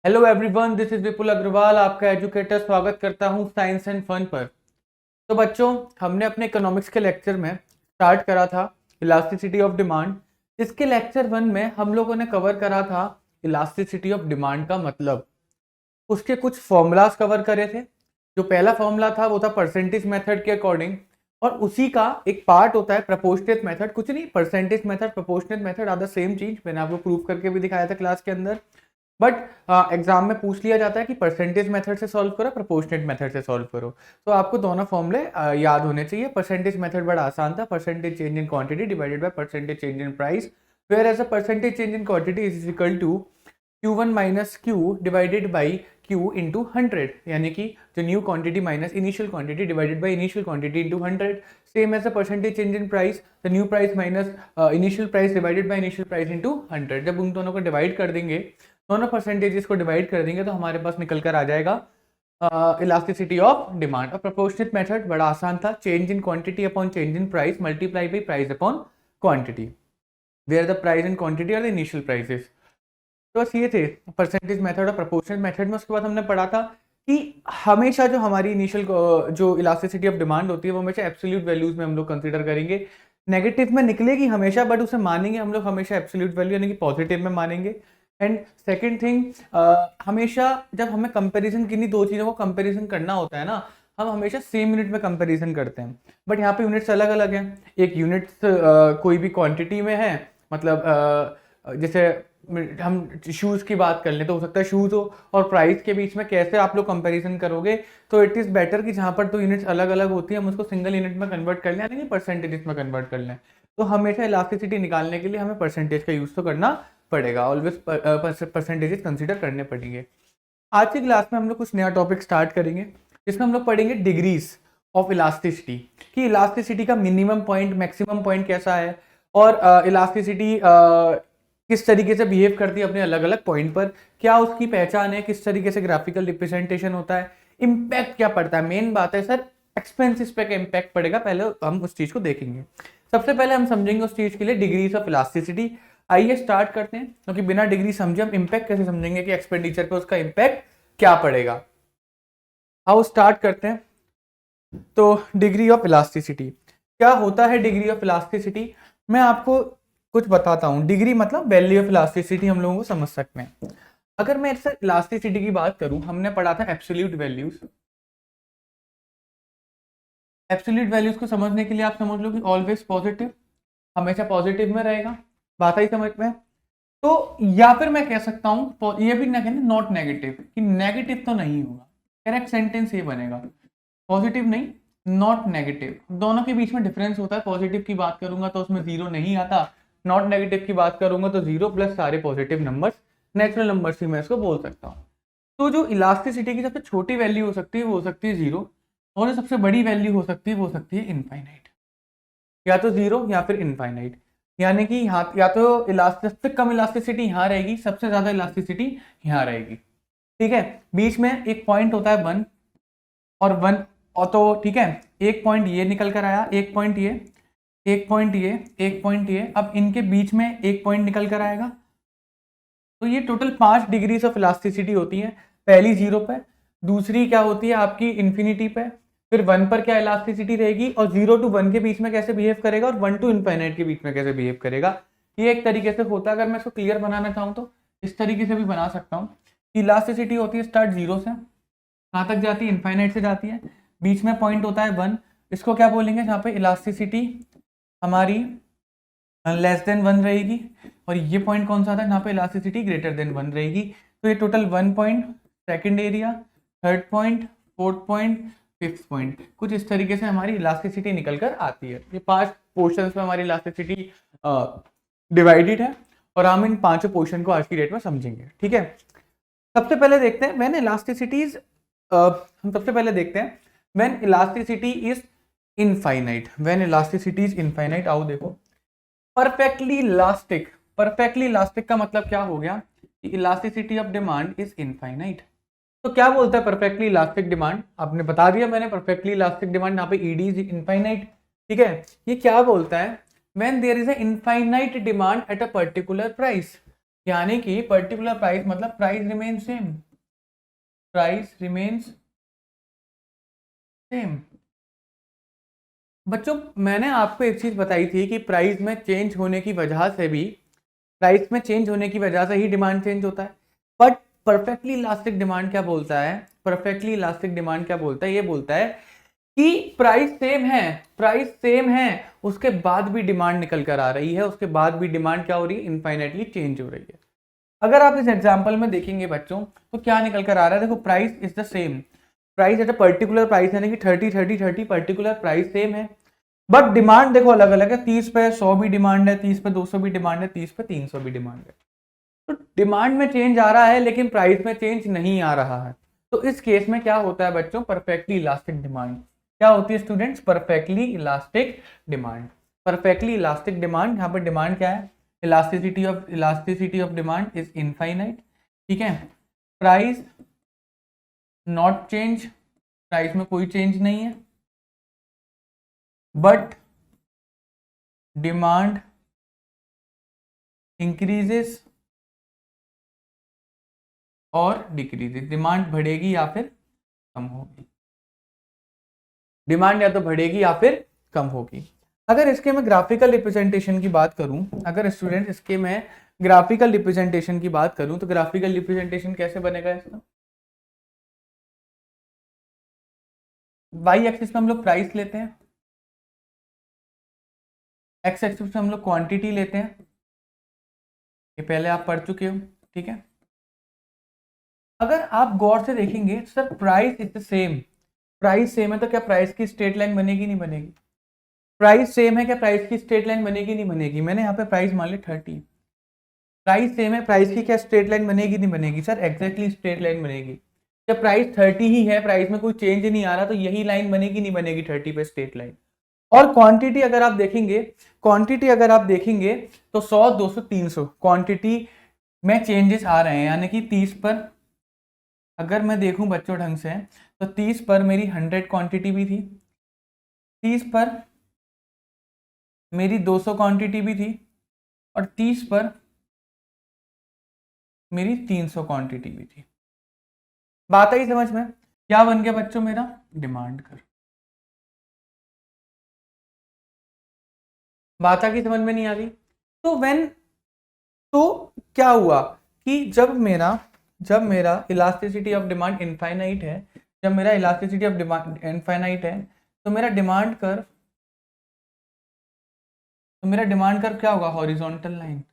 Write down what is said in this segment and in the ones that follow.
Hello everyone, this is विपुल अग्रवाल, आपका educator. स्वागत करता हूं साइंस एंड फन पर। तो बच्चों, हमने अपने इकोनॉमिक्स के लेक्चर में स्टार्ट करा था इलास्टिसिटी ऑफ डिमांड। इसके लेक्चर 1 में हम लोगों ने कवर करा था इलास्टिसिटी ऑफ डिमांड का मतलब। उसके कुछ फॉर्मूलाज कवर करे थे। जो पहला फॉर्मूला था वो था परसेंटेज मेथड के अकॉर्डिंग, और उसी का एक पार्ट होता है प्रोपोर्शनेट मेथड। कुछ नहीं, percentage method proportionate method are the same चीज। मैंने आपको प्रूव करके भी दिखाया था क्लास के अंदर। बट एग्जाम में पूछ लिया जाता है कि परसेंटेज मेथड से सॉल्व करो, प्रोपोर्शनेट मेथड से सॉल्व करो। तो आपको दोनों फॉर्मूले याद होने चाहिए। परसेंटेज मेथड बड़ा आसान था, percentage change in quantity divided by percentage change in price, whereas a percentage change in quantity is equal to Q1 minus Q divided by Q into 100, यानी कि जो new quantity minus initial quantity divided by initial quantity into 100। Same as a percentage change in price, the new price minus initial price divided by initial price into 100। जब उन दोनों को divide कर देंगे, दोनों परसेंटेजेस को डिवाइड कर देंगे, तो हमारे पास निकल कर आ जाएगा इलास्टिसिटी ऑफ डिमांड। और प्रोपोर्शनेट मेथड बड़ा आसान था, change in quantity upon change in price multiply by price upon quantity, where the price and quantity are the initial prices. तो बस ये थे परसेंटेज मेथड और प्रोपोर्शनल मेथड में। उसके बाद हमने पढ़ा था कि हमेशा जो हमारी इनिशियल जो इलास्टिसिटी ऑफ डिमांड होती है वो हमेशा एब्सोल्यूट वैल्यूज में हम लोग कंसीडर करेंगे। नेगेटिव में निकलेगी हमेशा, बट उसे मानेंगे हम लोग हमेशा एब्सोल्यूट वैल्यू यानी कि पॉजिटिव में मानेंगे। एंड सेकेंड थिंग, हमेशा जब हमें कंपैरिजन किन्हीं दो चीज़ों को कंपैरिजन करना होता है ना, हम हमेशा सेम यूनिट में कंपैरिजन करते हैं। बट यहाँ पे यूनिट्स अलग अलग हैं। एक यूनिट्स कोई भी क्वांटिटी में है, मतलब जैसे हम शूज़ की बात कर लें तो हो सकता है शूज़ हो, और प्राइस के बीच में कैसे आप लोग कंपैरिजन करोगे। तो इट इज़ बेटर कि जहाँ पर तो यूनिट्स अलग अलग होती है हम उसको सिंगल यूनिट में कन्वर्ट कर लें, यानी कि परसेंटेज में कन्वर्ट कर लें। तो हमेशा इलास्टिसिटी निकालने के लिए हमें परसेंटेज का यूज़ तो करना पड़ेगा, ऑलवेज परसेंटेजेस कंसिडर करने पड़ेंगे। आज की क्लास में हम लोग कुछ नया टॉपिक स्टार्ट करेंगे, जिसमें हम लोग पढ़ेंगे डिग्रीज ऑफ इलास्टिसिटी, कि इलास्टिसिटी का मिनिमम पॉइंट मैक्सिमम पॉइंट कैसा है, और इलास्टिसिटी किस तरीके से बिहेव करती है अपने अलग अलग पॉइंट पर, क्या उसकी पहचान है, किस तरीके से ग्राफिकल रिप्रेजेंटेशन होता है, इम्पैक्ट क्या पड़ता है। मेन बात है सर, एक्सपेंसिस पे क्या इम्पैक्ट पड़ेगा, पहले हम उस चीज को देखेंगे। सबसे पहले हम समझेंगे उस चीज के लिए डिग्रीज ऑफ इलास्टिसिटी। आइए स्टार्ट करते हैं, क्योंकि बिना डिग्री समझे हम इम्पैक्ट कैसे समझेंगे कि एक्सपेंडिचर पे उसका इम्पैक्ट क्या पड़ेगा। आओ स्टार्ट करते हैं। तो डिग्री ऑफ इलास्टिसिटी क्या होता है? डिग्री ऑफ इलास्टिसिटी मैं आपको कुछ बताता हूं। डिग्री मतलब वैल्यू ऑफ इलास्टिसिटी हम लोगों को समझ सकते हैं। अगर मैं इससे इलास्टिसिटी की बात करूं, हमने पढ़ा था एब्सोल्यूट वैल्यूज। एब्सोल्यूट वैल्यूज को समझने के लिए आप समझ लो कि ऑलवेज पॉजिटिव, हमेशा पॉजिटिव में रहेगा। बात आई समझ में? तो या फिर मैं कह सकता हूं, ये भी ना कहना नॉट नेगेटिव, कि नेगेटिव तो नहीं होगा। करेक्ट सेंटेंस ये बनेगा, पॉजिटिव नहीं, नॉट नेगेटिव। दोनों के बीच में डिफरेंस होता है। पॉजिटिव की बात करूंगा तो उसमें जीरो नहीं आता, नॉट नेगेटिव की बात करूंगा तो जीरो प्लस सारे पॉजिटिव नंबर्स, नेचुरल नंबर्स भी मैं इसको बोल सकता हूँ। तो जो इलास्टिसिटी की सबसे छोटी वैल्यू हो सकती है वो हो सकती है जीरो, और जो सबसे बड़ी वैल्यू हो सकती है वो हो सकती है इनफाइनाइट। या तो जीरो या फिर इनफाइनाइट, यानी कि यहाँ या तो सबसे कम इलास्टिसिटी यहाँ रहेगी, सबसे ज्यादा इलास्टिसिटी यहाँ रहेगी। ठीक है, बीच में एक पॉइंट होता है वन, और वन, और तो ठीक है, एक पॉइंट ये निकल कर आया, एक पॉइंट ये, एक पॉइंट ये, एक पॉइंट ये, अब इनके बीच में एक पॉइंट निकल कर आएगा। तो ये टोटल 5 डिग्रीज ऑफ इलास्टिसिटी होती है। पहली जीरो पे, दूसरी क्या होती है आपकी इन्फिनिटी पे, फिर वन पर क्या इलास्टिसिटी रहेगी, और जीरो टू वन के बीच में कैसे बिहेव करेगा, और वन टू इनफाइनाइट के बीच में कैसे बिहेव करेगा। ये एक तरीके से होता है। अगर मैं इसको क्लियर बनाना चाहूँ तो इस तरीके से भी बना सकता हूँ। इलास्टिसिटी होती है स्टार्ट जीरो से, कहाँ तक जाती है? इनफाइनाइट से जाती है। बीच में पॉइंट होता है वन, इसको क्या बोलेंगे? जहाँ पे इलास्टिसिटी हमारी लेस देन वन रहेगी, और ये पॉइंट कौन सा था? जहाँ पे इलास्टिसिटी ग्रेटर देन वन रहेगी। तो ये total one point, second area, third point, fourth point, fifth point, कुछ इस तरीके से हमारी इलास्टिसिटी निकल कर आती है। ये 5 पोर्शंस में हमारी इलास्टिसिटी डिवाइडेड है, और हम इन 5 पोर्शन को आज की डेट में समझेंगे। ठीक है, सबसे पहले देखते हैं व्हेन इलास्टिसिटीज, हम सबसे पहले देखते हैं when elasticity is infinite. When elasticity is infinite, आओ देखो, परफेक्टली इलास्टिक। परफेक्टली इलास्टिक का मतलब क्या हो गया? कि elasticity of demand is infinite. तो क्या बोलता है परफेक्टली इलास्टिक डिमांड? आपने बता दिया मैंने, परफेक्टली इलास्टिक डिमांड, यहाँ पे ईडी इज इनफाइनाइट। ठीक है, ये क्या बोलता है? When there is a infinite demand at a particular price. यानी कि पर्टिकुलर प्राइस मतलब price remain same, price remains same. बच्चों मैंने आपको एक चीज बताई थी कि प्राइस में चेंज होने की वजह से भी, प्राइस में चेंज होने की वजह से ही डिमांड चेंज होता है। बट परफेक्टली इलास्टिक डिमांड क्या बोलता है, परफेक्टली इलास्टिक डिमांड क्या बोलता है, ये बोलता है कि प्राइस सेम है, प्राइस सेम है, उसके बाद भी डिमांड निकल कर आ रही है, उसके बाद भी डिमांड क्या हो रही है, इनफाइनाइटली चेंज हो रही है। अगर आप इस एग्जांपल में देखेंगे बच्चों तो क्या निकल कर आ रहा है, देखो price is the same, price at a particular price यानी कि 30 30 30 पर्टिकुलर प्राइस सेम है, बट डिमांड देखो अलग अलग है, 30 पे 100 भी डिमांड है, 30 पे 200 भी डिमांड है, 30 पे 300 भी डिमांड है। तो डिमांड में चेंज आ रहा है लेकिन प्राइस में चेंज नहीं आ रहा है। तो इस केस में क्या होता है बच्चों, परफेक्टली इलास्टिक डिमांड। क्या होती है students, perfectly elastic demand. Perfectly elastic demand, यहाँ पर डिमांड क्या है, elasticity of demand is infinite, ठीक है। प्राइस नॉट चेंज, प्राइस में कोई चेंज नहीं है, बट डिमांड इंक्रीजेस और डिक्रीजेस, डिमांड बढ़ेगी या फिर कम होगी, डिमांड या तो बढ़ेगी या फिर कम होगी। अगर इसके मैं ग्राफिकल रिप्रेजेंटेशन की बात करूं, अगर स्टूडेंट इसके मैं ग्राफिकल रिप्रेजेंटेशन की बात करूं तो ग्राफिकल रिप्रेजेंटेशन कैसे बनेगा इसका, वाई एक्सिस में हम लोग प्राइस लेते हैं, एक्स एक्सिस में हम लोग क्वांटिटी लेते हैं, ये पहले आप पढ़ चुके हो, ठीक है। अगर आप गौर से देखेंगे sir price is the same, price same है तो क्या प्राइस की स्ट्रेट लाइन बनेगी नहीं बनेगी, प्राइस सेम है क्या प्राइस की स्ट्रेट लाइन बनेगी नहीं बनेगी, मैंने यहाँ पे प्राइस मान ली 30, प्राइस सेम है, प्राइस की क्या स्ट्रेट लाइन बनेगी नहीं बनेगी, सर एग्जैक्टली स्ट्रेट लाइन बनेगी। जब प्राइस 30 ही है, प्राइस में कोई चेंज नहीं आ रहा, तो यही लाइन बनेगी नहीं बनेगी 30 पे स्ट्रेट लाइन। और क्वांटिटी अगर आप देखेंगे, क्वांटिटी अगर आप देखेंगे तो 100 200 300 क्वांटिटी में चेंजेस आ रहे हैं, यानी कि 30 पर अगर मैं देखूं बच्चों ढंग से तो 30 पर मेरी 100 क्वांटिटी भी थी, 30 पर मेरी 200 क्वांटिटी भी थी, और 30 पर मेरी 300 क्वांटिटी भी थी। बात आई समझ में, क्या बन गया बच्चों मेरा, डिमांड कर। बात आ गई समझ में नहीं आ गई, तो व्हेन, तो क्या हुआ कि जब मेरा इलास्टिसिटी ऑफ डिमांड इनफाइनाइट है, जब मेरा इलास्टिसिटी ऑफ डिमांड इनफाइनाइट है तो मेरा डिमांड कर्व, तो मेरा डिमांड कर्व क्या होगा, हॉरिजॉन्टल लाइन,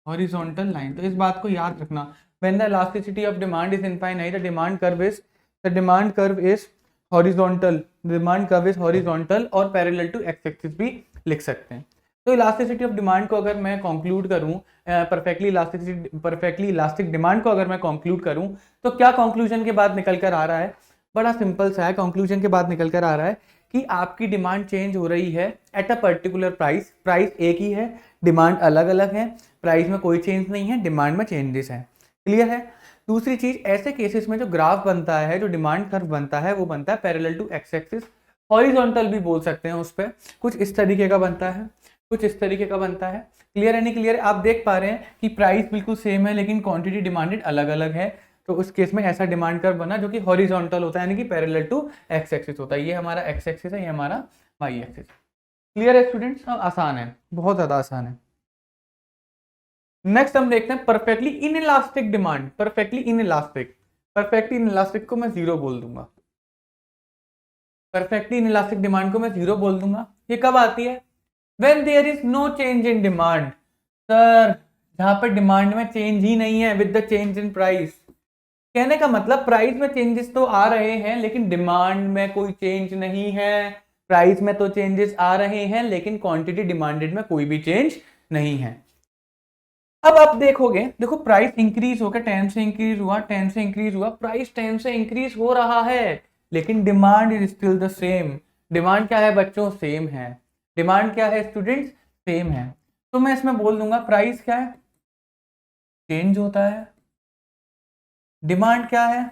हॉरिजॉन्टल लाइन। तो इस बात को याद रखना, when the elasticity of demand is infinite the demand curve is, the demand curve is horizontal, demand curve is horizontal, और पैरेलल टू एक्स एक्सिस भी लिख सकते हैं। तो इलास्टिसिटी ऑफ डिमांड को अगर मैं कंक्लूड करूं, परफेक्टली इलास्टिक डिमांड को अगर मैं कंक्लूड करूं तो क्या कंक्लूजन के बाद निकल कर आ रहा है, बड़ा सिंपल सा है, कंक्लूजन के बाद निकल कर आ रहा है कि आपकी डिमांड चेंज हो रही है eight a particular price, price एक ही है, डिमांड अलग अलग है, प्राइस में कोई चेंज नहीं है, डिमांड में चेंजेस है। क्लियर है। दूसरी चीज, ऐसे केसेस में जो ग्राफ बनता है, जो डिमांड कर्व बनता है, वो बनता है parallel to x axis, horizontal भी बोल सकते हैं उस पर, कुछ इस तरीके का बनता है, कुछ इस तरीके का बनता है। क्लियर है नहीं क्लियर है, आप देख पा रहे हैं कि प्राइस बिल्कुल सेम है लेकिन क्वांटिटी डिमांडेड अलग अलग है, तो उस केस में ऐसा डिमांड कर्व बना जो कि हॉरिजॉन्टल होता है, यानी कि पैरेलल टू एक्स एक्सिस होता है। ये हमारा एक्स एक्सिस है, ये हमारा वाई एक्सिस। क्लियर है स्टूडेंट्स, आसान है, बहुत ज्यादा आसान है। नेक्स्ट हम देखते हैं perfectly inelastic demand, perfectly inelastic, perfectly inelastic को मैं जीरो बोल दूंगा, परफेक्टली इनइलास्टिक डिमांड को मैं जीरो बोल दूंगा। ये कब आती है, when there is no change in demand, sir जहां पर डिमांड में चेंज ही नहीं है with the change in price. कहने का मतलब प्राइस में चेंजेस तो आ रहे हैं लेकिन डिमांड में कोई चेंज नहीं है, प्राइस में तो चेंजेस आ रहे हैं लेकिन क्वांटिटी डिमांडेड में कोई भी चेंज नहीं है। अब आप देखोगे, देखो प्राइस इंक्रीज होकर 10 से इंक्रीज हुआ, 10 से इंक्रीज हुआ, प्राइस 10 से इंक्रीज हो रहा है लेकिन demand is still the same. Demand क्या है बच्चों, सेम है। डिमांड क्या है स्टूडेंट्स, सेम है। तो मैं इसमें बोल दूंगा प्राइस क्या है, चेंज होता है, डिमांड क्या है,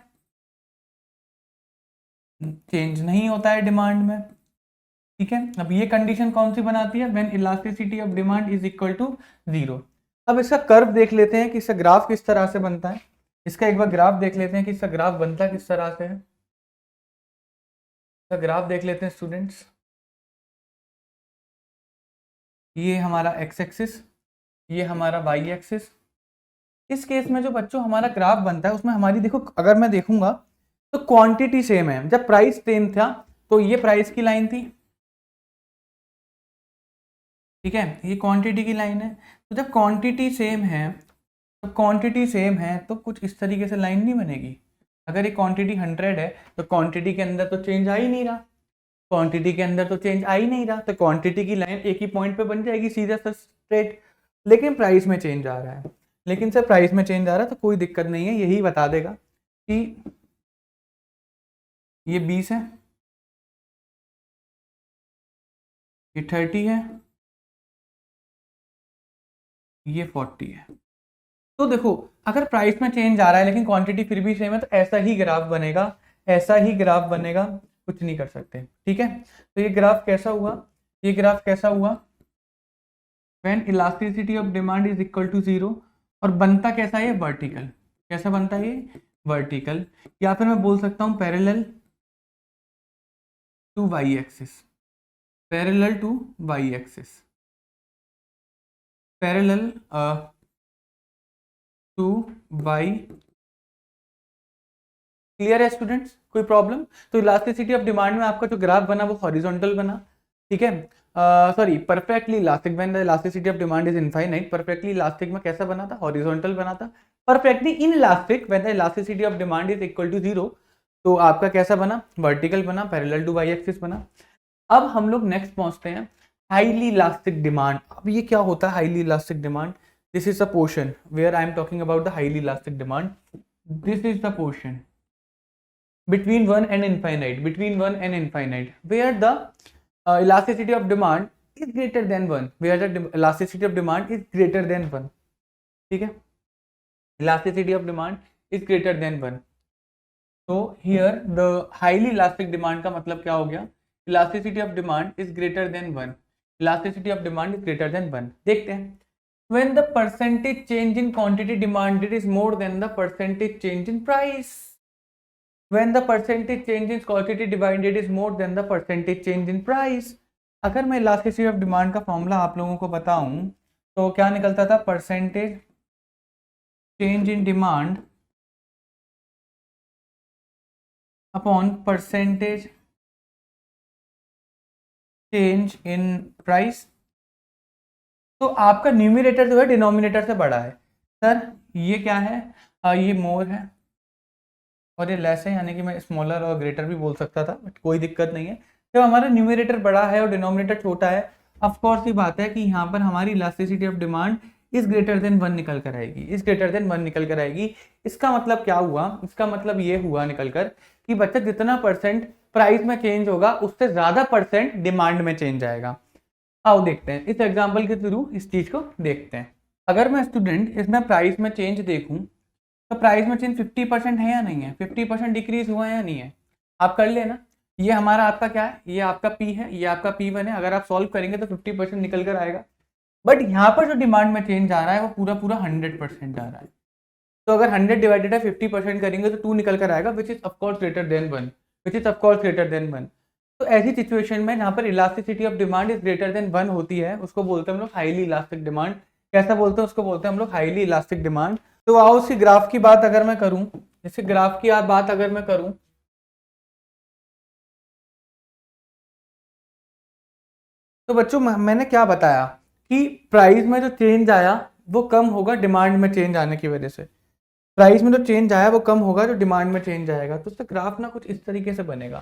चेंज नहीं होता है डिमांड में। ठीक है, अब ये कंडीशन कौन सी बनाती है, when elasticity of demand is equal to zero. अब इसका कर्व देख लेते हैं कि इसका ग्राफ किस तरह से बनता है। इसका एक बार ग्राफ देख लेते हैं कि इसका ग्राफ बनता किस तरह से है। इसका ग्राफ देख लेते हैं स्टूडेंट्स। ये हमारा एक्स एक्सिस, ये हमारा वाई एक्सिस। इस केस में जो बच्चों हमारा ग्राफ बनता है उसमें हमारी देखो, अगर मैं देखूंगा तो क्वांटिटी सेम है। जब प्राइस सेम था तो ये प्राइस की लाइन थी, ठीक है, ये क्वांटिटी की लाइन है। तो जब क्वांटिटी सेम है, तो क्वांटिटी सेम है तो कुछ इस तरीके से लाइन नहीं बनेगी। अगर ये क्वांटिटी 100 है तो क्वांटिटी के अंदर तो चेंज आ ही नहीं रहा, क्वांटिटी के अंदर तो चेंज आ ही नहीं रहा, तो क्वांटिटी की लाइन एक ही पॉइंट पे बन जाएगी सीधा सा स्ट्रेट। लेकिन प्राइस में चेंज आ रहा है, लेकिन सर प्राइस में चेंज आ रहा है तो कोई दिक्कत नहीं है, यही बता देगा कि ये 20 है, ये 30 है, ये 40 है। तो देखो अगर प्राइस में चेंज आ रहा है लेकिन क्वांटिटी फिर भी सेम है तो ऐसा ही ग्राफ बनेगा, ऐसा ही ग्राफ बनेगा, कुछ नहीं कर सकते, ठीक है। तो ये ग्राफ कैसा हुआ, ये ग्राफ कैसा हुआ, when elasticity of demand is equal to 0, और बनता कैसा है, वर्टिकल। कैसा बनता है ये, वर्टिकल, या फिर मैं बोल सकता हूँ parallel to Y axis, parallel to Y axis, parallel to Y. Clear है स्टूडेंट्स, कोई प्रॉब्लम। तो इलास्टिसिटी ऑफ डिमांड में आपका जो ग्राफ बना वो हॉरिजॉन्टल बना, ठीक है, sorry perfectly elastic, when the elasticity of demand is infinite, perfectly elastic में कैसा बना था, हॉरिजॉन्टल बना था। Perfectly inelastic when the elasticity of demand is equal to 0, तो आपका कैसा बना, वर्टिकल बना, पैरेलल टू वाई एक्सिस बना। अब हम लोग नेक्स्ट पहुंचते हैं, हाईली इलास्टिक डिमांड। अब ये क्या होता है highly elastic demand, this is the portion where I am talking about the highly elastic demand, this is the portion between 1 and infinite, between 1 and infinite, where the elasticity of demand is greater than 1, where the elasticity of demand is greater than 1, ठीक है, elasticity of demand is greater than 1। so here the highly elastic demand का मतलब क्या हो गया, elasticity of demand is greater than 1, elasticity of demand is greater than 1। देखते हैं, when the percentage change in quantity demanded is more than the percentage change in price, when the percentage change in quantity divided is more than the percentage change in price। अगर मैं elasticity of demand का formula आप लोगों को बताऊं तो क्या निकलता था, percentage change in demand upon percentage change in price. तो आपका न्यूमरेटर जो है डिनोमिनेटर से बड़ा है। सर ये क्या है, ये मोर है और ये लेस है, यानी कि मैं स्मॉलर और ग्रेटर भी बोल सकता था, बट कोई दिक्कत नहीं है। जब हमारा न्यूमरेटर बड़ा है और डिनोमिनेटर छोटा है, ऑफ कोर्स ये बात है कि यहाँ पर हमारी elasticity of demand is greater than 1 निकल कर आएगी, इज ग्रेटर देन 1 निकल कर आएगी। इसका मतलब क्या हुआ, इसका मतलब ये हुआ निकल कर कि बच्चा जितना परसेंट प्राइस में चेंज होगा उससे ज्यादा परसेंट डिमांड में चेंज आएगा। आओ देखते हैं इस एग्जाम्पल के थ्रू इस चीज को देखते हैं। अगर मैं स्टूडेंट इसमें प्राइस में चेंज देखूं तो प्राइस में चेंज 50% है या नहीं है, 50% डिक्रीज हुआ है या नहीं है, आप कर लेना। ये हमारा आपका क्या है, ये आपका P है, ये आपका P1 है। अगर आप सॉल्व करेंगे तो 50% निकल कर आएगा, बट यहाँ पर जो डिमांड में चेंज आ रहा है वो पूरा पूरा 100% आ रहा है। तो अगर 100 डिवाइडेड है 50% करेंगे तो 2 निकल कर आएगा, which is of course greater than 1, which is of course greater than 1। तो ऐसी सिचुएशन में जहाँ पर elasticity of demand is greater than 1 होती है उसको बोलते हैं हम लोग हाईली इलास्टिक डिमांड। कैसा बोलते हैं, उसको बोलते हैं हम लोग हाईली इलास्टिक डिमांड। तो आओ उसकी ग्राफ की बात अगर मैं करूं, इसके ग्राफ की बात अगर मैं करूं तो बच्चों मैंने क्या बताया कि प्राइस में जो चेंज आया वो कम होगा डिमांड में चेंज आने की वजह से। प्राइस में जो चेंज आया वो कम होगा जो डिमांड में चेंज आएगा। तो उसका ग्राफ ना कुछ इस तरीके से बनेगा,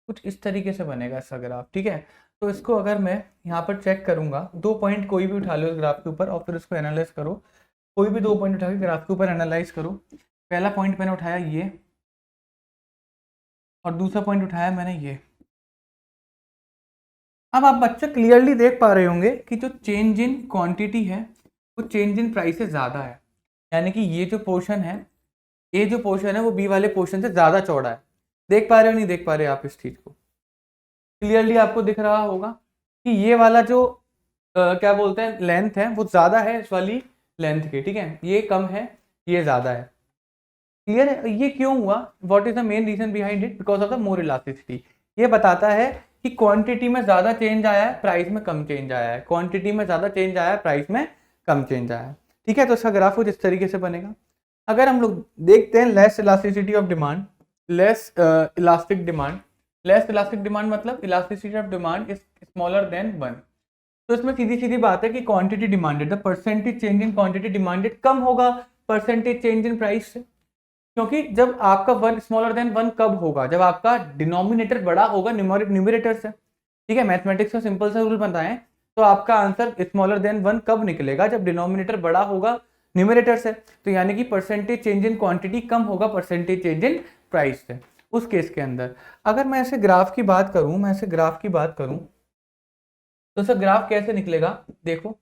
कुछ इस तरीके से बनेगा इसका ग्राफ, ठीक है। तो इसको अगर मैं यहाँ पर चेक करूंगा, 2 पॉइंट कोई भी उठा लो इस ग्राफ के ऊपर और फिर उसको एनालाइज करो, कोई भी 2 पॉइंट उठा के ग्राफ के ऊपर एनालाइज करो। पहला पॉइंट मैंने उठाया ये और दूसरा पॉइंट उठाया मैंने ये। अब आप बच्चे क्लियरली देख पा रहे होंगे कि जो चेंज इन क्वांटिटी है वो चेंज इन प्राइस से ज़्यादा है, यानी कि ये जो पोर्शन है, ये जो पोर्शन है वो बी वाले पोर्शन से ज़्यादा चौड़ा है। देख पा रहे हो नहीं देख पा रहे आप इस चीज़ को, क्लियरली आपको दिख रहा होगा कि ये वाला जो क्या बोलते हैं लेंथ है वो ज़्यादा है इस वाली लेंथ के, ठीक है, ये कम है, ये ज़्यादा है। क्लियर है? ये क्यों हुआ? What is the main reason behind it? Because of the more elasticity. ये बताता है कि क्वांटिटी में ज़्यादा चेंज आया है, प्राइस में कम चेंज आया है, क्वांटिटी में ज़्यादा चेंज आया है, प्राइस में कम चेंज आया है। ठीक है, तो इसका ग्राफ कुछ इस तरीके से बनेगा। अगर हम लोग देखते हैं less elasticity of demand, less elastic demand, less elastic demand मतलब elasticity of demand is smaller than 1। तो इसमें सीधी सीधी बात है कि quantity demanded, the percentage change in quantity demanded कम होगा परसेंटेज चेंज इन प्राइस से। क्योंकि जब आपका 1 स्मॉलर देन 1 कब होगा? जब आपका डिनोमिनेटर बड़ा होगा न्यूमरेटर से। ठीक है, मैथमेटिक्स का सिंपल सा रूल बताएं तो आपका आंसर स्मॉलर देन 1 कब निकलेगा? जब डिनोमिनेटर बड़ा होगा न्यूमरेटर से। तो यानी कि परसेंटेज चेंज इन क्वांटिटी कम होगा परसेंटेज चेंज इन प्राइस से उस केस के अंदर। अगर मैं ऐसे ग्राफ की बात करूं, तो सर ग्राफ कैसे निकलेगा? देखो,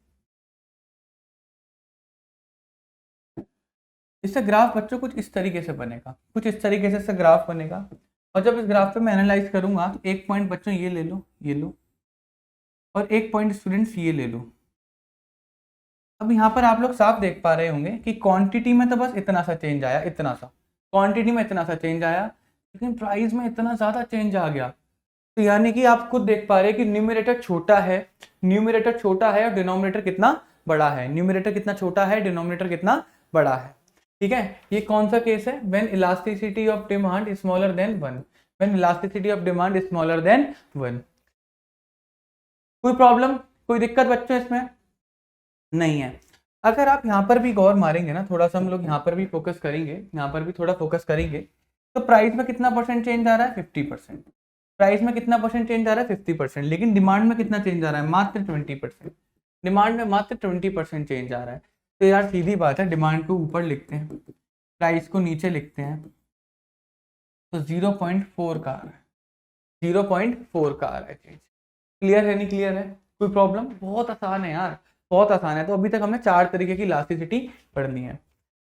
इससे ग्राफ बच्चों कुछ इस तरीके से बनेगा, कुछ इस तरीके से इससे ग्राफ बनेगा। और जब इस ग्राफ पे मैं एनालाइज करूंगा, एक पॉइंट बच्चों ये ले लो, ये लो, और एक पॉइंट स्टूडेंट्स ये ले लो। अब यहाँ पर आप लोग साफ देख पा रहे होंगे कि क्वांटिटी में तो बस इतना सा चेंज आया, इतना सा क्वांटिटी में इतना सा चेंज आया, लेकिन प्राइस में इतना ज़्यादा चेंज आ गया। तो यानी कि आप खुद देख पा रहे हैं कि न्यूमरेटर छोटा है और डिनोमिनेटर कितना बड़ा है। न्यूमरेटर कितना छोटा है, डिनोमिनेटर कितना बड़ा है। ठीक है, ये कौन सा केस है? When elasticity of demand is smaller than 1, when elasticity of demand is smaller than 1। कोई प्रॉब्लम, कोई दिक्कत बच्चों इसमें नहीं है। अगर आप यहाँ पर भी गौर मारेंगे ना, थोड़ा सा हम लोग यहाँ पर भी फोकस करेंगे, यहाँ पर भी थोड़ा फोकस करेंगे, तो प्राइस में कितना परसेंट चेंज आ रहा है? 50%। प्राइस में कितना परसेंट चेंज आ रहा है? 50%। लेकिन डिमांड में कितना चेंज आ रहा है? मात्र 20%। डिमांड में मात्र 20% चेंज आ रहा है। तो यार सीधी बात है, डिमांड को ऊपर लिखते हैं, प्राइस को नीचे लिखते हैं, तो 0.4 का आ रहा है, 0.4 का आ रहा है चेंज। क्लियर है? नहीं क्लियर है? कोई प्रॉब्लम? बहुत आसान है यार, बहुत आसान है। तो अभी तक हमने 4 तरीके की इलास्टिसिटी पढ़ ली है।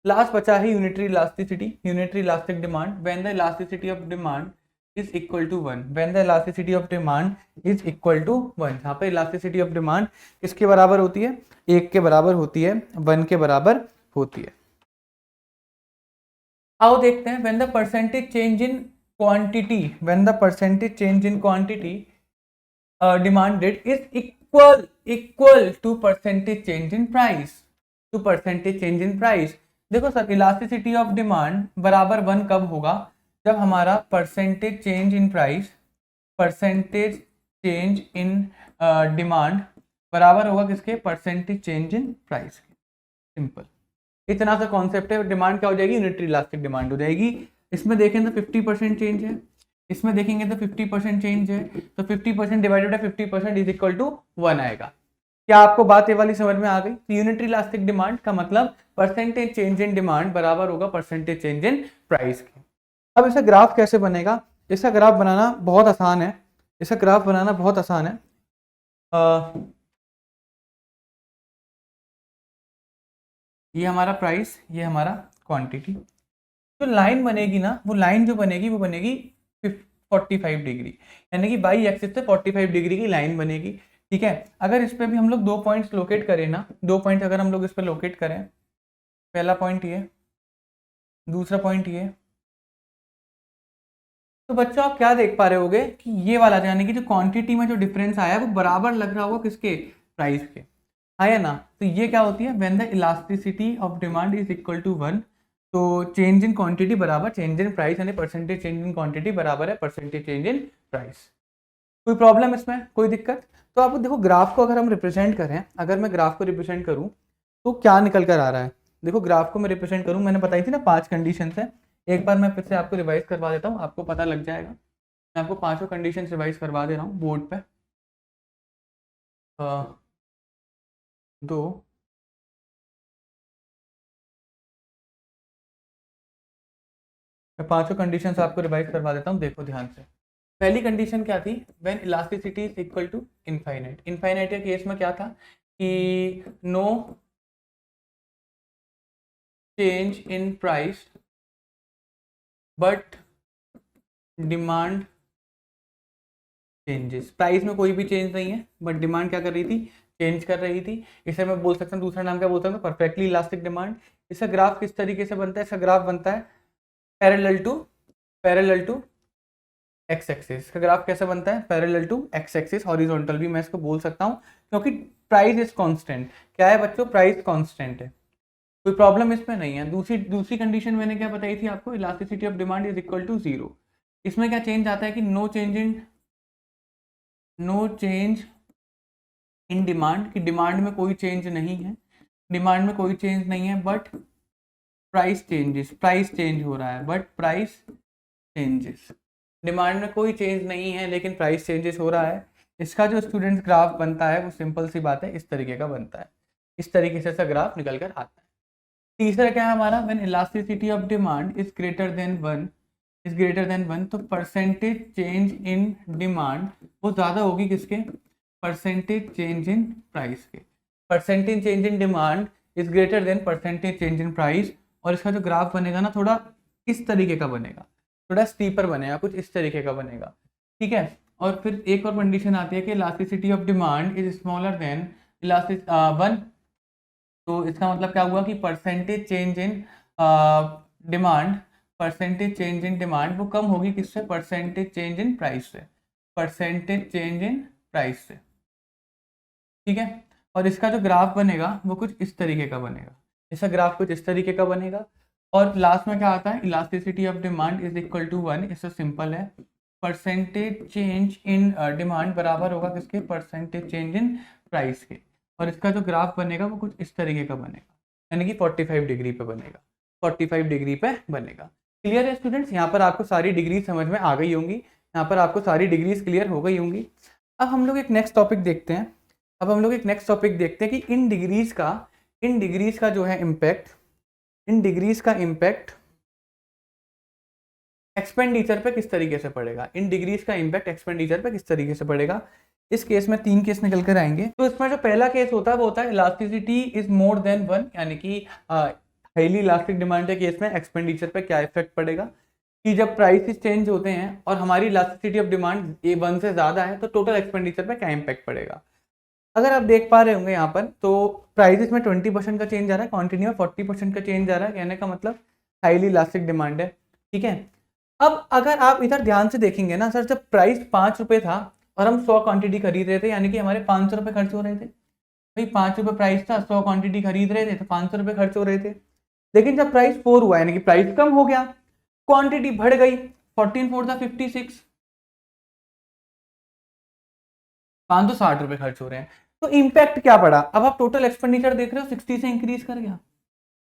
लास्ट बचा है unitary elasticity, unitary elastic demand. When the elasticity of demand is equal to 1, when the elasticity of demand is equal to 1। यहाँ पे इलास्टिसिटी ऑफ डिमांड किसके बराबर होती है? 1 के बराबर होती है, 1 के बराबर होती है। आओ देखते हैं, when the percentage change in quantity, when the percentage change in quantity demanded is equal to percentage change in price, to percentage change in price। देखो सर, इलास्टिसिटी ऑफ डिमांड बराबर 1 कब होगा? जब हमारा percentage change in price, percentage change in demand बराबर होगा किसके? Percentage change in price के। सिंपल, इतना सा कॉन्सेप्ट है। डिमांड क्या हो जाएगी? यूनिटरी इलास्टिक डिमांड हो जाएगी। इसमें देखें तो 50% चेंज है, इसमें देखेंगे तो 50% चेंज है, तो 50% divided by 50% is equal to 1 आएगा। क्या आपको बात ये वाली समझ में आ गई? तो यूनिटरी इलास्टिक डिमांड का मतलब परसेंटेज चेंज इन डिमांड बराबर होगा परसेंटेज चेंज इन प्राइस के। अब इसका ग्राफ कैसे बनेगा? इसका ग्राफ बनाना बहुत आसान है, इसका ग्राफ बनाना बहुत आसान है। ये हमारा प्राइस, ये हमारा क्वांटिटी। जो लाइन बनेगी ना, वो लाइन जो बनेगी वो बनेगी 45 डिग्री, यानी कि बाई एक्सिस से 45 डिग्री की लाइन बनेगी। ठीक है, अगर इस पे भी हम लोग 2 पॉइंट्स लोकेट करें ना, 2 पॉइंट अगर हम लोग इस पे लोकेट करें, पहला पॉइंट ये, दूसरा पॉइंट ये, तो बच्चों आप क्या देख पा रहे होगे कि ये वाला यानी कि जो क्वांटिटी में जो डिफरेंस आया है वो बराबर लग रहा होगा किसके? प्राइस के। आया ना? तो ये क्या होती है? When the elasticity of demand is equal to 1, तो चेंज इन क्वांटिटी बराबर चेंज इन प्राइस, यानी परसेंटेज चेंज इन क्वांटिटी बराबर है परसेंटेज चेंज इन प्राइस। कोई प्रॉब्लम इसमें, कोई दिक्कत? तो आप देखो, ग्राफ को अगर हम रिप्रेजेंट करें, अगर मैं ग्राफ को रिप्रेजेंट करूं तो क्या निकल कर आ रहा है? देखो, ग्राफ को मैं रिप्रेजेंट करूं, मैंने बताई थी ना 5 कंडीशन है। एक बार मैं फिर से आपको रिवाइज करवा देता हूं, आपको पता लग जाएगा। मैं आपको 5 कंडीशन रिवाइज करवा दे रहा हूँ बोर्ड पे। 2, मैं 5 कंडीशन आपको रिवाइज करवा देता हूँ, देखो ध्यान से। पहली कंडीशन क्या थी? When elasticity is equal to infinite. Infinite के केस में क्या था कि no change in price but demand changes. Price में कोई भी चेंज नहीं है, बट डिमांड क्या कर रही थी? चेंज कर रही थी। इसे मैं बोल सकता हूँ, दूसरा नाम क्या बोल सकता हूँ, परफेक्टली इलास्टिक डिमांड। इसका ग्राफ किस तरीके से बनता है, इसका ग्राफ बनता है पैरेलल टू एक्स एक्सिस। इसका ग्राफ कैसे बनता है, parallel to x axis, horizontal भी मैं इसको बोल सकता हूँ, क्योंकि प्राइस इज कांस्टेंट। क्या है बच्चों, प्राइस कांस्टेंट है, कोई प्रॉब्लम इसमें नहीं है। दूसरी कंडीशन मैंने क्या बताई थी आपको, elasticity of demand is equal to 0। इसमें क्या चेंज आता है कि नो चेंज इन डिमांड, की डिमांड में कोई चेंज नहीं है, डिमांड में कोई चेंज नहीं है, बट प्राइस चेंज हो रहा है, बट प्राइस चेंजेस। डिमांड में कोई चेंज नहीं है लेकिन प्राइस चेंजेस हो रहा है। इसका जो स्टूडेंट ग्राफ बनता है वो सिंपल सी बात है, इस तरीके का बनता है, इस तरीके से इसका ग्राफ निकल कर आता है। तीसरा क्या है हमारा, when elasticity of demand is greater than one, तो परसेंटेज चेंज इन डिमांड वो ज़्यादा होगी किसके, परसेंटेज चेंज इन प्राइस के। Percentage change in demand is greater than percentage change in price. और इसका जो ग्राफ बनेगा ना, थोड़ा इस तरीके का बनेगा, थोड़ा स्टीपर बनेगा, कुछ इस तरीके का बनेगा, ठीक है। और फिर एक और कंडीशन आती है कि elasticity of demand is smaller then one. तो इसका मतलब क्या हुआ कि परसेंटेज चेंज इन डिमांड वो कम होगी किससे, परसेंटेज चेंज इन प्राइस से, ठीक है। और इसका जो ग्राफ बनेगा वो कुछ इस तरीके का बनेगा, इसका ग्राफ कुछ इस तरीके का बनेगा। और लास्ट में क्या आता है, elasticity of demand is equal to 1। इससे सिंपल है, परसेंटेज चेंज इन डिमांड बराबर होगा किसके, परसेंटेज चेंज इन प्राइस के। और इसका जो ग्राफ बनेगा वो कुछ इस तरीके का बनेगा, यानी कि 45 डिग्री पे बनेगा, 45 डिग्री पे बनेगा। क्लियर है स्टूडेंट्स, यहाँ पर आपको सारी डिग्री समझ में आ गई होंगी, यहाँ पर आपको सारी डिग्रीज क्लियर हो गई होंगी। अब हम लोग एक नेक्स्ट टॉपिक देखते हैं, कि इन डिग्रीज का जो है इम्पैक्ट, इन डिग्रीज का इम्पैक्ट एक्सपेंडिचर पे किस तरीके से पड़ेगा, इन डिग्रीज का इम्पैक्ट एक्सपेंडिचर पे किस तरीके से पड़ेगा। इस केस में 3 केस निकल कर आएंगे। तो इसमें जो पहला केस होता है वो होता है इलास्टिसिटी इज मोर देन 1, यानी कि हाईली इलास्टिक डिमांड के केस में एक्सपेंडिचर पे क्या इफेक्ट पड़ेगा, कि जब प्राइसेस चेंज होते हैं और हमारी इलास्टिसिटी ऑफ डिमांड 1 से ज़्यादा है तो टोटल एक्सपेंडिचर पे क्या इम्पैक्ट पड़ेगा। अगर आप देख पा रहे होंगे यहाँ पर, तो प्राइसेस में 20% का चेंज आ रहा है, क्वांटिटी में 40% का चेंज आ रहा है, कहने का मतलब हाईली इलास्टिक डिमांड है, ठीक है। अब अगर आप इधर ध्यान से देखेंगे ना सर, जब प्राइस 5 रुपये था और हम 100 क्वांटिटी खरीद रहे थे, यानी कि हमारे 500 रुपये खर्च हो रहे थे। भाई 5 रुपये प्राइस था, 100 क्वांटिटी खरीद रहे थे तो 500 रुपये खर्च हो रहे थे। लेकिन जब प्राइस 4 हुआ, यानी कि प्राइस कम हो गया, क्वांटिटी बढ़ गई, 14 4 था 56, 560 रुपये खर्च हो रहे हैं। तो इम्पैक्ट क्या पड़ा, अब आप टोटल एक्सपेंडिचर देख रहे हो 60 से इंक्रीज कर गया,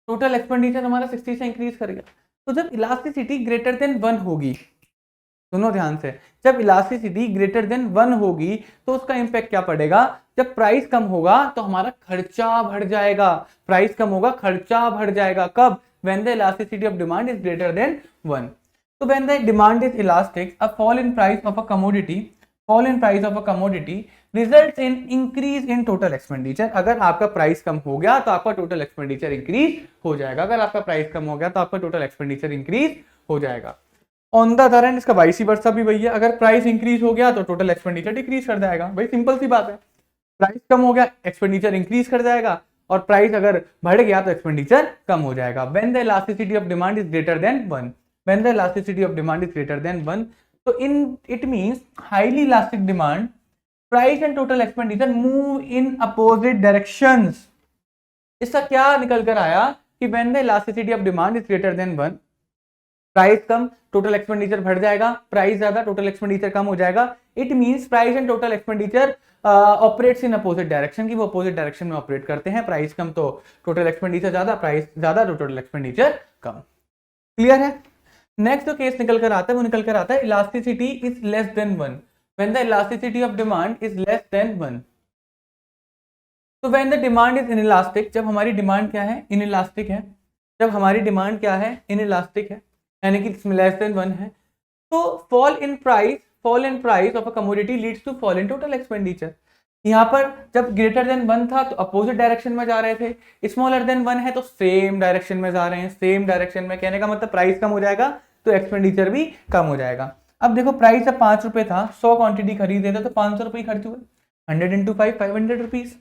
टोटल एक्सपेंडिचर हमारा 60 से इंक्रीज कर गया। तो जब इलास्टिसिटी ग्रेटर देन 1 होगी, सुनो ध्यान से, जब इलास्टिसिटी ग्रेटर देन 1 होगी तो उसका इंपैक्ट क्या पड़ेगा, जब प्राइस कम होगा तो हमारा खर्चा बढ़ जाएगा, प्राइस कम होगा खर्चा बढ़ जाएगा। कब, when the elasticity of demand is greater than 1। तो when the demand is elastic, a fall in price of a commodity results in increase in total expenditure. अगर आपका प्राइस कम हो गया तो आपका टोटल एक्सपेंडिचर इंक्रीज हो जाएगा, अगर आपका प्राइस कम हो गया तो आपका टोटल एक्सपेंडिचर इंक्रीज हो जाएगा। ऑन द अदर हैंड इसका वाइस वर्सा भी वही है, अगर प्राइस इंक्रीज हो गया तो टोटल एक्सपेंडिचर डिक्रीज कर जाएगा। भाई सिंपल सी बात है, प्राइस कम हो गया एक्सपेंडिचर इंक्रीज कर जाएगा, और प्राइस अगर बढ़ गया तो एक्सपेंडिचर कम हो जाएगा। When the elasticity of demand is greater than 1, तो in it means highly elastic demand, price and total expenditure move in opposite directions. इसका क्या निकल कर आया कि when the elasticity of demand is greater than 1, price come total expenditure बढ़ जाएगा, price ज्यादा टोटल एक्सपेंडिचर कम हो जाएगा। It means price and total expenditure operates in opposite direction, की वो अपोजिट डायरेक्शन में ऑपरेट करते हैं। प्राइस कम तो टोटल एक्सपेंडिचर ज्यादा, प्राइस ज्यादा तो टोटल एक्सपेंडिचर कम। क्लियर है। नेक्स्ट जो केस निकल कर आता है वो निकल कर आता है elasticity is less than 1, when the elasticity of demand is less than 1। तो when the demand is inelastic, जब हमारी डिमांड क्या है, इनइलास्टिक है, जब हमारी डिमांड क्या है, इनइलास्टिक है, यानी कि लेस देन 1 है, तो fall in price of a commodity leads to fall in total expenditure. यहाँ पर जब ग्रेटर देन 1 था तो अपोजिट डायरेक्शन में जा रहे थे, स्मॉलर देन 1 है तो सेम डायरेक्शन में जा रहे हैं, सेम डायरेक्शन में, कहने का मतलब प्राइस कम हो जाएगा तो एक्सपेंडिचर भी कम हो जाएगा। अब देखो प्राइस जब 5 रुपए था, 100 क्वांटिटी खरीदे थे तो 500 रुपये खर्च हुए, 100 × 5 500 रुपीज,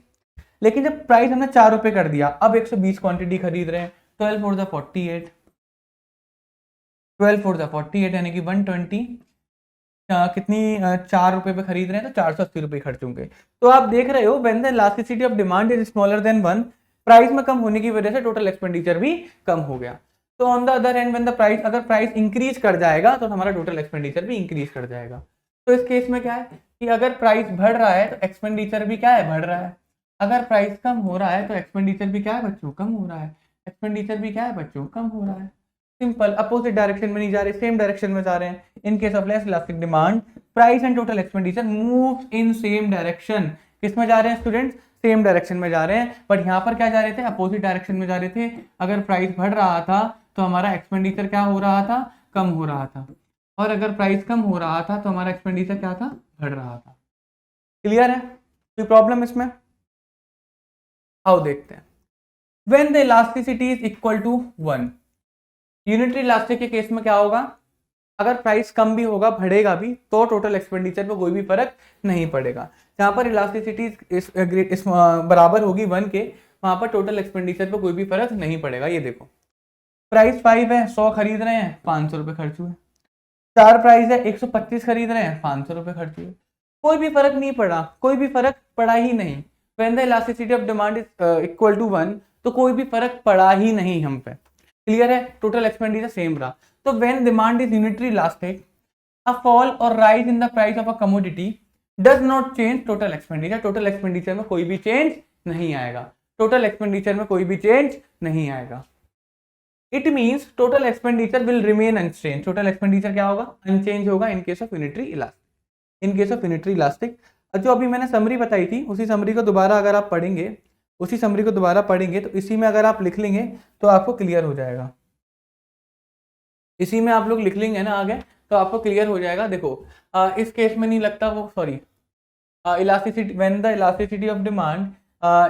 लेकिन जब प्राइस हमने 4 रुपये कर दिया, अब 120 क्वांटिटी खरीद रहे हैं, 12 फोर द 48, 12 फोर द 48 यानी कि 120 कितनी 4 रुपये पे खरीद रहे हैं तो 480 रुपये खर्च होंगे। तो आप देख रहे हो when the elasticity of demand is smaller than 1, price में कम होने की वजह से टोटल एक्सपेंडिचर भी कम हो गया। तो on the other hand when the price, अगर प्राइस इंक्रीज कर जाएगा तो हमारा टोटल एक्सपेंडिचर भी इंक्रीज कर जाएगा। तो इस केस में क्या है कि अगर प्राइस बढ़ रहा है तो एक्सपेंडिचर भी क्या है, बढ़ रहा है। अगर प्राइस कम हो रहा है तो एक्सपेंडिचर भी क्या है बच्चों, कम हो रहा है। एक्सपेंडिचर भी क्या है बच्चों, कम हो रहा है। सिंपल, अपोजिट डायरेक्शन में नहीं जा रहे, सेम डायरेक्शन में जा रहे हैं। इन case of less elastic demand, price and total expenditure moves in same direction. किस में जा रहे हैं स्टूडेंट्स, सेम डायरेक्शन में जा रहे हैं। बट यहाँ पर क्या जा रहे थे, अपोजिट डायरेक्शन में जा रहे थे। अगर प्राइस बढ़ रहा था तो हमारा एक्सपेंडिचर क्या हो रहा था, कम हो रहा था, और अगर प्राइस कम हो रहा था तो हमारा एक्सपेंडिचर क्या था, बढ़ रहा था। क्लियर है, कोई प्रॉब्लम इसमें? आओ देखते हैं। When the elasticity is equal to 1, unitary elastic के केस में क्या होगा, अगर प्राइस कम भी होगा, बढ़ेगा भी, तो टोटल एक्सपेंडिचर पे कोई भी फर्क नहीं पड़ेगा। जहां पर इलास्टिसिटी बराबर होगी 1 के, वहां पर टोटल एक्सपेंडिचर पे कोई भी फर्क नहीं पड़ेगा। ये देखो, प्राइस 5 है, 100 खरीद रहे हैं, 500 रुपये खर्च हुए। 4 प्राइस है, 125 खरीद रहे हैं, 500 रुपये खर्च हुए। कोई भी फर्क नहीं पड़ा, कोई भी फर्क पड़ा ही नहीं। When the elasticity of demand is equal to 1, तो कोई भी फर्क पड़ा ही नहीं हम पे। क्लियर है, टोटल एक्सपेंडिचर सेम रहा। तो when demand is unitary elastic, a fall और rise in the price of a commodity does not change total expenditure. Total expenditure में कोई भी चेंज नहीं आएगा। टोटल एक्सपेंडिचर में कोई भी चेंज नहीं आएगा। It means total expenditure will remain unchange. Total expenditure क्या होगा, अनचेंज होगा in case of unitary elastic. In case of unitary elastic, जो अभी मैंने समरी बताई थी, उसी समरी को दोबारा अगर आप पढ़ेंगे, तो इसी में अगर आप लिख लेंगे तो आपको क्लियर हो जाएगा। इसी में आप लोग लिख लेंगे ना आगे, तो आपको क्लियर हो जाएगा। देखो इस केस में नहीं लगता वो, sorry, elasticity, when the elasticity of demand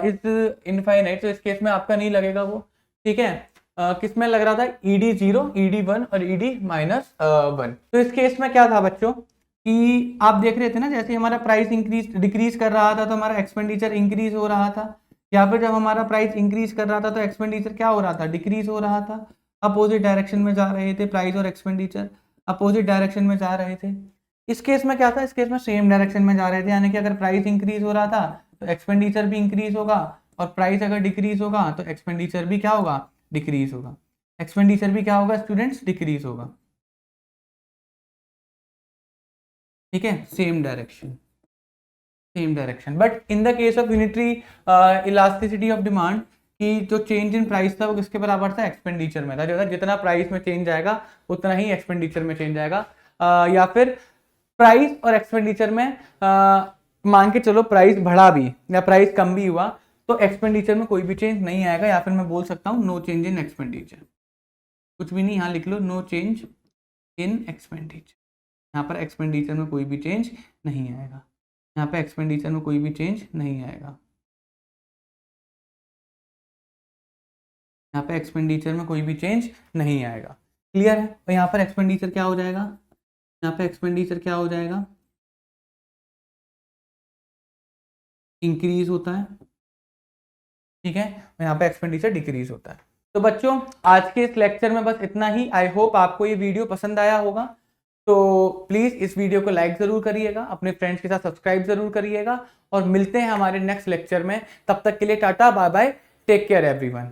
is infinite, तो इस केस में आपका नहीं लगेगा वो। ठीक है, किस में लग रहा था, ED0, ED1 और ED-1। तो इस केस में क्या था बच्चों कि आप देख रहे थे ना, जैसे हमारा प्राइस डिक्रीज कर रहा था तो हमारा एक्सपेंडिचर इंक्रीज हो रहा था, या फिर जब हमारा प्राइस इंक्रीज कर रहा था तो एक्सपेंडिचर क्या हो रहा था, डिक्रीज हो रहा था। अपोजिट डायरेक्शन में जा रहे थे, प्राइस और एक्सपेंडिचर अपोजिट डायरेक्शन में जा रहे थे। इस केस में क्या था, इस केस में सेम डायरेक्शन में जा रहे थे, यानी कि अगर प्राइस इंक्रीज हो रहा था तो एक्सपेंडिचर भी इंक्रीज होगा, और प्राइस अगर डिक्रीज होगा तो एक्सपेंडिचर भी क्या होगा, डिक्रीज होगा। एक्सपेंडिचर भी क्या होगा स्टूडेंट्स, डिक्रीज होगा। ठीक है, same direction. But in the case of unitary elasticity of demand, कि जो चेंज इन प्राइस था वो किसके बराबर था, एक्सपेंडिचर में था। जो जितना प्राइस में चेंज आएगा उतना ही एक्सपेंडिचर में चेंज आएगा। या फिर प्राइस और एक्सपेंडिचर में मान के चलो प्राइस बढ़ा भी या प्राइस कम भी हुआ तो एक्सपेंडिचर में कोई भी चेंज नहीं आएगा, या फिर मैं बोल सकता हूँ नो चेंज इन एक्सपेंडिचर। कुछ भी नहीं, यहाँ लिख लो नो चेंज इन एक्सपेंडिचर। यहाँ पर एक्सपेंडिचर में कोई भी चेंज नहीं आएगा। यहाँ पे एक्सपेंडिचर में कोई भी चेंज नहीं आएगा। यहाँ पे एक्सपेंडिचर में कोई भी चेंज नहीं आएगा। क्लियर है? और यहाँ पर एक्सपेंडिचर क्या हो जाएगा, यहाँ पे एक्सपेंडिचर क्या हो जाएगा, इंक्रीज होता है। ठीक है, और यहाँ पे एक्सपेंडिचर डिक्रीज होता है। तो बच्चों आज के इस लेक्चर में बस इतना ही। आई होप आपको ये वीडियो पसंद आया होगा। तो प्लीज़ इस वीडियो को लाइक ज़रूर करिएगा, अपने फ्रेंड्स के साथ सब्सक्राइब ज़रूर करिएगा, और मिलते हैं हमारे नेक्स्ट लेक्चर में। तब तक के लिए tata, bye bye, take care everyone.